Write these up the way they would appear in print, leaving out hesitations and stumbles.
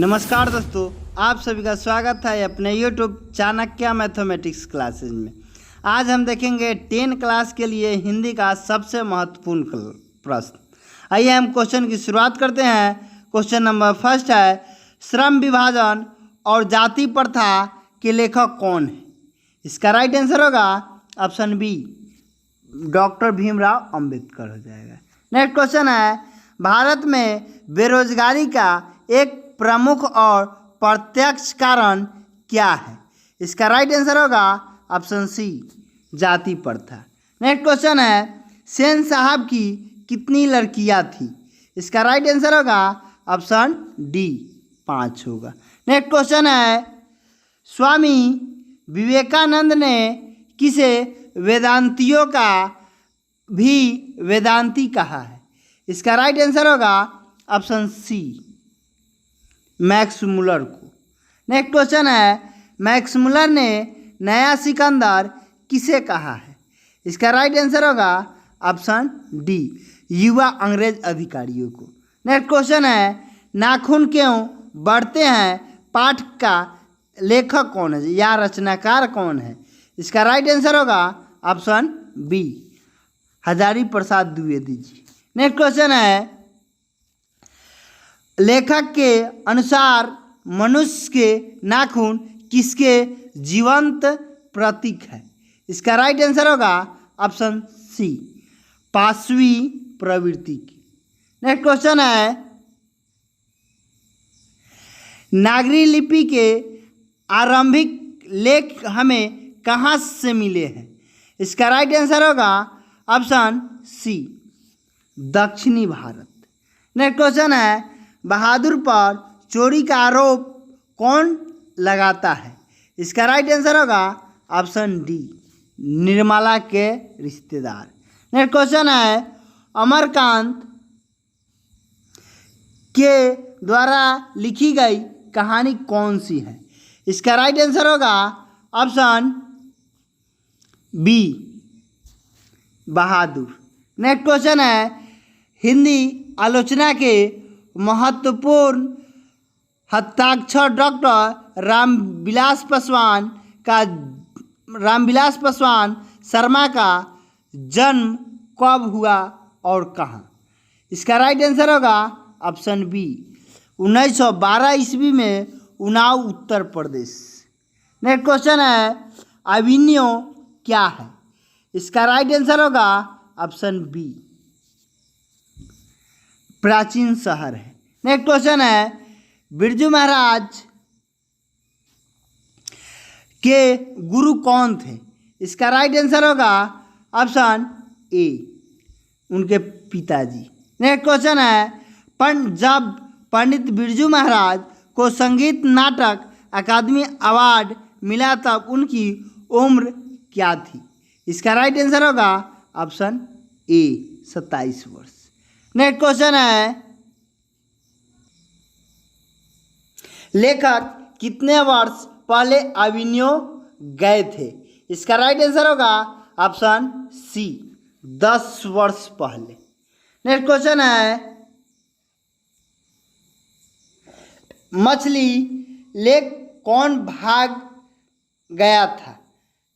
नमस्कार दोस्तों, आप सभी का स्वागत है अपने YouTube चाणक्य मैथमेटिक्स क्लासेज में। आज हम देखेंगे 10 क्लास के लिए हिंदी का सबसे महत्वपूर्ण प्रश्न। आइए हम क्वेश्चन की शुरुआत करते हैं। क्वेश्चन नंबर फर्स्ट है, श्रम विभाजन और जाति प्रथा के लेखक कौन है? इसका राइट आंसर होगा option B, doctor Bhimrao Ambedkar हो जाएगा। नेक्स्ट क्वेश्चन है, भारत में बेरोजगारी का एक प्रमुख और प्रत्यक्ष कारण क्या है? इसका राइट आंसर होगा ऑप्शन सी, जाति प्रथा। नेक्स्ट क्वेश्चन है, सेन साहब की कितनी लड़कियां थी? इसका राइट आंसर होगा ऑप्शन डी, 5 होगा। नेक्स्ट क्वेश्चन है, स्वामी विवेकानंद ने किसे वेदांतियों का भी वेदांती कहा है? इसका राइट आंसर होगा ऑप्शन सी, मैक्स मुलर को। नेक्स्ट क्वेश्चन है, मैक्स मुलर ने नया सिकंदर किसे कहा है? इसका राइट आंसर होगा ऑप्शन डी, युवा अंग्रेज अधिकारियों को। नेक्स्ट क्वेश्चन है, नाखून क्यों बढ़ते हैं पाठ का लेखक कौन है या रचनाकार कौन है? इसका राइट आंसर होगा option B, Hazari Prasad Dwivedi ji. Next question है, लेखक के अनुसार मनुष्य के नाखून किसके जीवंत प्रतीक है? इसका राइट आंसर होगा ऑप्शन सी, पाशवी प्रवृत्ति की। नेक्स्ट क्वेश्चन है, नागरी लिपि के आरंभिक लेख हमें कहाँ से मिले हैं? इसका राइट आंसर होगा ऑप्शन सी, दक्षिणी भारत। नेक्स्ट क्वेश्चन है, बहादुर पर चोरी का आरोप कौन लगाता है? इसका राइट आंसर होगा ऑप्शन डी, निर्मला के रिश्तेदार। नेक्स्ट क्वेश्चन है, अमरकांत के द्वारा लिखी गई कहानी कौन सी है? इसका राइट आंसर होगा ऑप्शन बी, बहादुर। नेक्स्ट क्वेश्चन है, हिंदी आलोचना के महत्वपूर्ण हस्ताक्षर डॉक्टर रामविलास पासवान शर्मा का जन्म कब हुआ और कहाँ? इसका राइट आंसर होगा ऑप्शन बी, 1912 ईस्वी में उन्नाव उत्तर प्रदेश। नेक्स्ट क्वेश्चन है, अभिनयो क्या है? इसका राइट आंसर होगा ऑप्शन बी, प्राचीन शहर है। नेक्स्ट क्वेश्चन है, बिरजू महाराज के गुरु कौन थे? इसका राइट आंसर होगा ऑप्शन ए, उनके पिताजी। नेक्स्ट क्वेश्चन है, जब पंडित बिरजू महाराज को संगीत नाटक अकादमी अवार्ड मिला तब उनकी उम्र क्या थी? इसका राइट आंसर होगा ऑप्शन ए, 27 वर्ष। नेक्स्ट क्वेश्चन है, लेखक कितने वर्ष पहले अभिनयो गए थे? इसका राइट आंसर होगा ऑप्शन सी, 10 वर्ष पहले। नेक्स्ट क्वेश्चन है, मछली लेक कौन भाग गया था?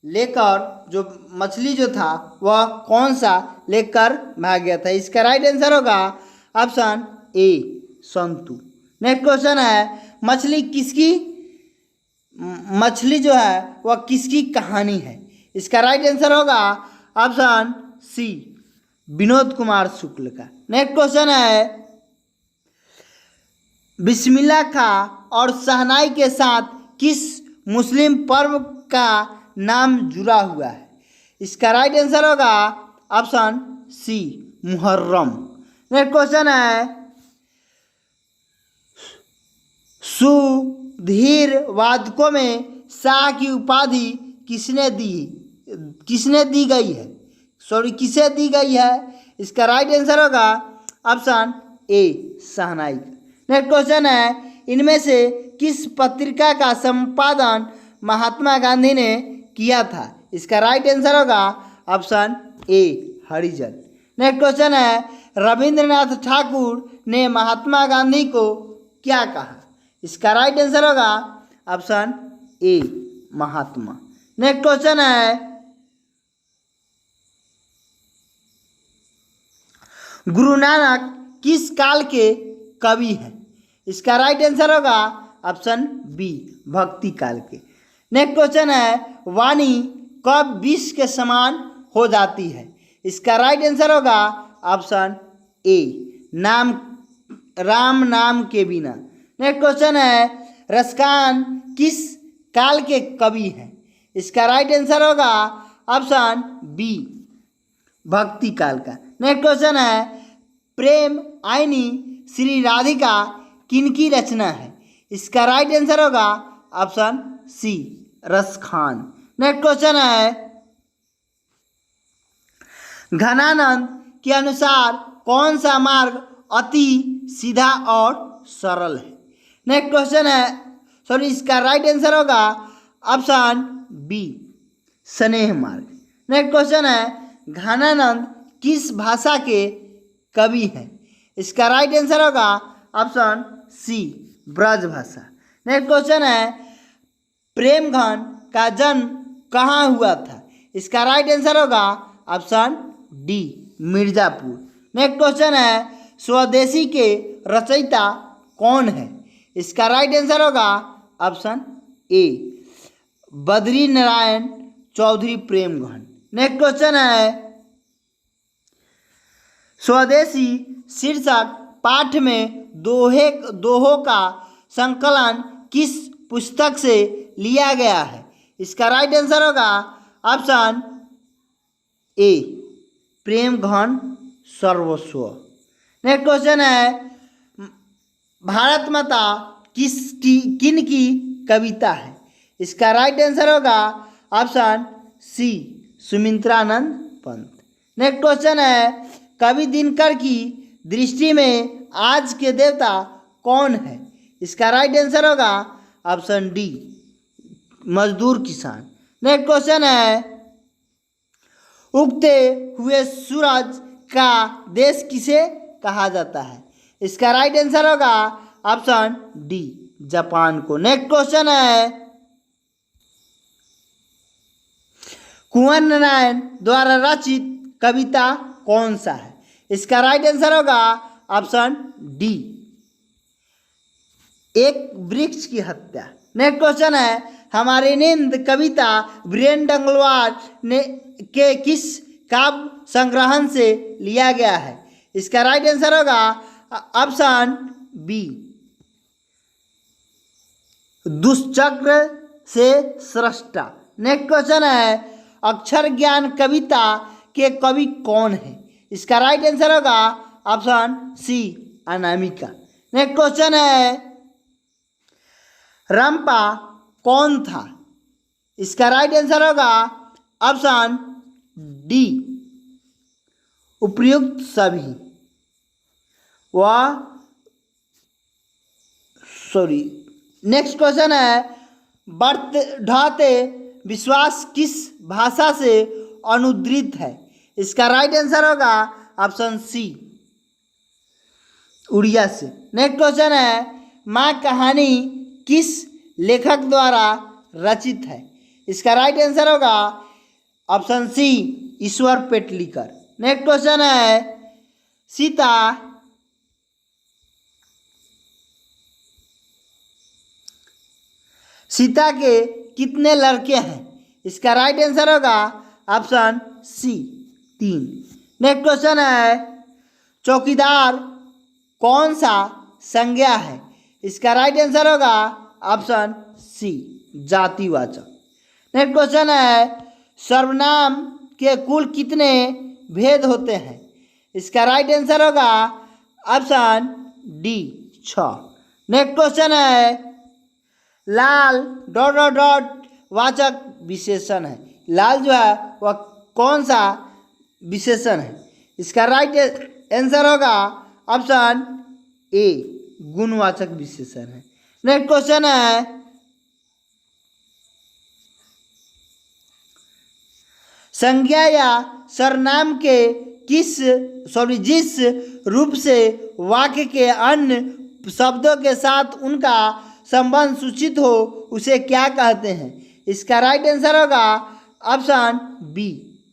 लेकर जो मछली जो था वह कौन सा लेकर भाग गया था? इसका राइट आंसर होगा option A, Santu. Next question है, मछली जो है वह किसकी कहानी है? इसका राइट आंसर होगा ऑप्शन सी, विनोद कुमार शुक्ल का। नेक्स्ट क्वेश्चन है, बिस्मिल्लाह खां और शहनाई के साथ किस मुस्लिम पर्व का नाम जुड़ा हुआ है? इसका राइट आंसर होगा option C, Muharram. Next question है, सुधीर वादकों में शाह की उपाधि किसे दी गई है? इसका राइट आंसर होगा ऑप्शन ए, शहनाई। नेक्स्ट क्वेश्चन है, इनमें से किस पत्रिका का संपादन महात्मा गांधी ने किया था? इसका राइट आंसर होगा ऑप्शन ए, हरिजन। नेक्स्ट क्वेश्चन है, रविंद्रनाथ ठाकुर ने महात्मा गांधी को क्या कहा? इसका राइट आंसर होगा ऑप्शन ए महात्मा। नेक्स्ट क्वेश्चन है गुरु नानक किस काल के कवि हैं? इसका राइट आंसर होगा ऑप्शन बी भक्ति काल के। नेक्स्ट क्वेश्चन है वाणी कब विष के समान हो जाती है? इसका राइट आंसर होगा ऑप्शन ए नाम राम नाम के बिना। नेक्स्ट क्वेश्चन है रसखान किस काल के कवि हैं? इसका राइट आंसर होगा ऑप्शन बी भक्ति काल का। नेक्स्ट क्वेश्चन है प्रेम आईनी श्री राधिका किनकी रचना है? इसका राइट आंसर होगा option C Raskhan. Next question है घनानंद के अनुसार कौन सा मार्ग अति सीधा और सरल है? नेक्स्ट क्वेश्चन है इसका राइट आंसर होगा ऑप्शन बी स्नेह मार्ग। नेक्स्ट क्वेश्चन है घनानंद किस भाषा के कवि हैं? इसका राइट आंसर होगा ऑप्शन सी ब्रज भाषा। नेक्स्ट क्वेश्चन है प्रेमघन का जन्म कहाँ हुआ था? इसका राइट आंसर होगा option D Mirzapur. Next question है स्वदेशी के रचयिता कौन है? इसका राइट आंसर होगा option A Badri Narayan Chaudhary Premghan. Next question है स्वदेशी शीर्षक पाठ में दोहों का संकलन किस पुस्तक से लिया गया है? इसका राइट आंसर होगा ऑप्शन ए प्रेमघन सर्वस्व। नेक्स्ट क्वेश्चन है भारत माता किन की कविता है? इसका राइट आंसर होगा option C Sumitranand Pant. Next question है कवि दिनकर की दृष्टि में आज के देवता कौन है? इसका राइट आंसर होगा ऑप्शन डी मजदूर किसान। नेक्स्ट क्वेश्चन है उगते हुए सूरज का देश किसे कहा जाता है? इसका राइट आंसर होगा ऑप्शन डी जापान को। नेक्स्ट क्वेश्चन है कुंवर नारायण द्वारा रचित कविता कौन सा है? इसका राइट आंसर होगा ऑप्शन डी एक वृक्ष की हत्या। नेक्स्ट क्वेश्चन है हमारी नींद कविता वीरेंद्र डंगलवार ने के किस काव्य संग्रहण से लिया गया है? इसका राइट आंसर होगा ऑप्शन बी दुष्चक्र से सृष्टा। नेक्स्ट क्वेश्चन है अक्षर ज्ञान कविता के कवि कौन है? इसका राइट आंसर होगा option C Anamika. Next question है रंपा कौन था? इसका राइट आंसर होगा ऑप्शन डी उपर्युक्त सभी। नेक्स्ट क्वेश्चन है बढ़ते ढाते विश्वास किस भाषा से अनुद्रित है? इसका राइट आंसर होगा ऑप्शन सी उड़िया से। नेक्स्ट क्वेश्चन है माँ कहानी किस लेखक द्वारा रचित है? इसका राइट आंसर होगा ऑप्शन सी ईश्वर पेटलीकर। नेक्स्ट क्वेश्चन है सीता के कितने लड़के हैं? इसका राइट आंसर होगा ऑप्शन सी 3। नेक्स्ट क्वेश्चन है चौकीदार कौन सा संज्ञा है? इसका राइट आंसर होगा ऑप्शन सी जातिवाचक। नेक्स्ट क्वेश्चन है सर्वनाम के कुल कितने भेद होते हैं? इसका राइट आंसर होगा ऑप्शन डी 6। नेक्स्ट क्वेश्चन है लाल ... वाचक विशेषण है। लाल जो है वह कौन सा विशेषण है? इसका राइट आंसर होगा ऑप्शन ए गुणवाचक विशेषण है। नेक्स्ट क्वेश्चन है संज्ञा या सर्वनाम के जिस रूप से वाक्य के अन्य शब्दों के साथ उनका संबंध सूचित हो उसे क्या कहते हैं? इसका राइट आंसर होगा ऑप्शन बी,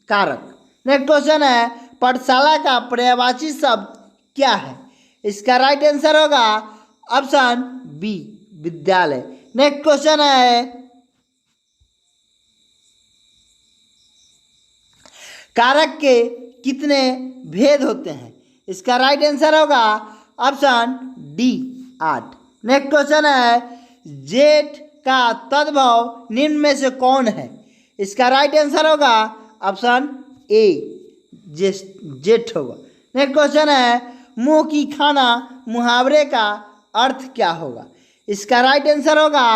कारक। नेक्स्ट क्वेश्चन है, पाठशाला का पर्यायवाची शब्द क्या है? इसका राइट आंसर होगा ऑप्शन बी, विद्यालय। नेक्स्ट क्वेश्चन है, कारक के कितने भेद होते हैं? इसका राइट आंसर होगा ऑप्शन डी, 8। नेक्स्ट क्वेश्चन है, जेठ का तद्भव निम्न में से कौन है? इसका राइट आंसर होगा ऑप्शन ए, जेठ होगा। नेक्स्ट क्वेश्चन है, मुंह की खाना मुहावरे का अर्थ क्या होगा? इसका राइट आंसर होगा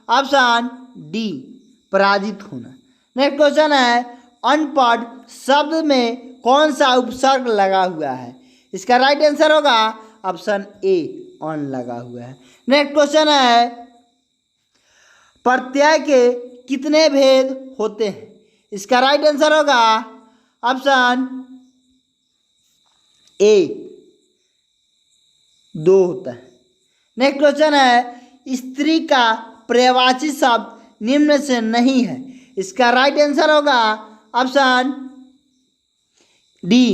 ऑप्शन डी, पराजित होना। नेक्स्ट क्वेश्चन है, अनपढ़ शब्द में कौन सा उपसर्ग लगा हुआ है? इसका राइट आंसर होगा ऑप्शन ए, ऑन लगा हुआ है। नेक्स्ट क्वेश्चन है, प्रत्यय के कितने भेद होते हैं? इसका राइट आंसर होगा ऑप्शन ए, 2 होता है। नेक्स्ट क्वेश्चन है, स्त्री का पर्यायवाची शब्द निम्न से नहीं है। इसका राइट आंसर होगा ऑप्शन डी,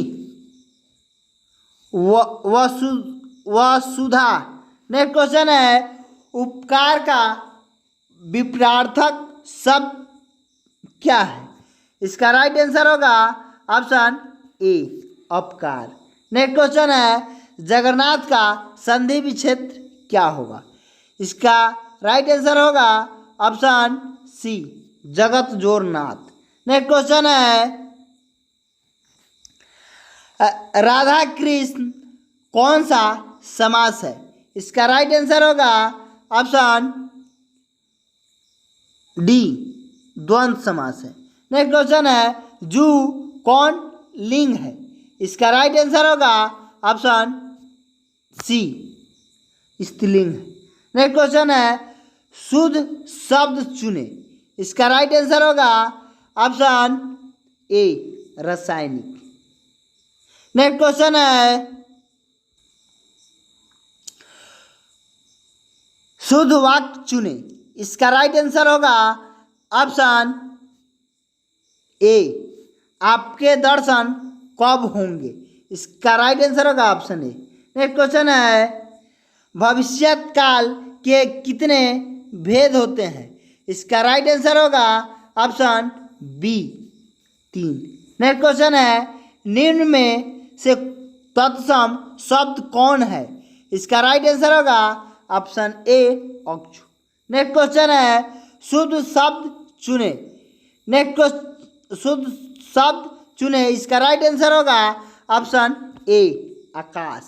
वसुधा। नेक्स्ट क्वेश्चन है, उपकार का विपरीतार्थक शब्द क्या है? इसका राइट आंसर होगा ऑप्शन ए, अपकार। नेक्स्ट क्वेश्चन है, जगन्नाथ का संधि विच्छेद क्या होगा? इसका राइट आंसर होगा ऑप्शन सी, जगत जोरनाथ। नेक्स्ट क्वेश्चन है, राधा कृष्ण कौन सा समास है? इसका राइट आंसर होगा ऑप्शन डी, द्वंद्व समास है। नेक्स्ट क्वेश्चन है, जू कौन लिंग है? इसका राइट आंसर होगा ऑप्शन सी, स्त्रीलिंग है। नेक्स्ट क्वेश्चन है, शुद्ध शब्द चुने। इसका राइट आंसर होगा ऑप्शन ए, रासायनिक। नेक्स्ट क्वेश्चन है, शुद्ध वाक्य चुने। इसका राइट आंसर होगा ऑप्शन ए, आपके दर्शन कब होंगे? इसका राइट आंसर होगा ऑप्शन ए। नेक्स्ट क्वेश्चन है, भविष्यत काल के कितने भेद होते हैं? इसका राइट आंसर होगा ऑप्शन बी, 3। नेक्स्ट क्वेश्चन है, निम्न में से तत्सम शब्द कौन है? इसका राइट आंसर होगा ऑप्शन ए, अक्षु। नेक्स्ट क्वेश्चन है, शुद्ध शब्द चुने। नेक्स्ट शुद्ध शब्द चुने। इसका राइट आंसर होगा ऑप्शन ए, आकाश।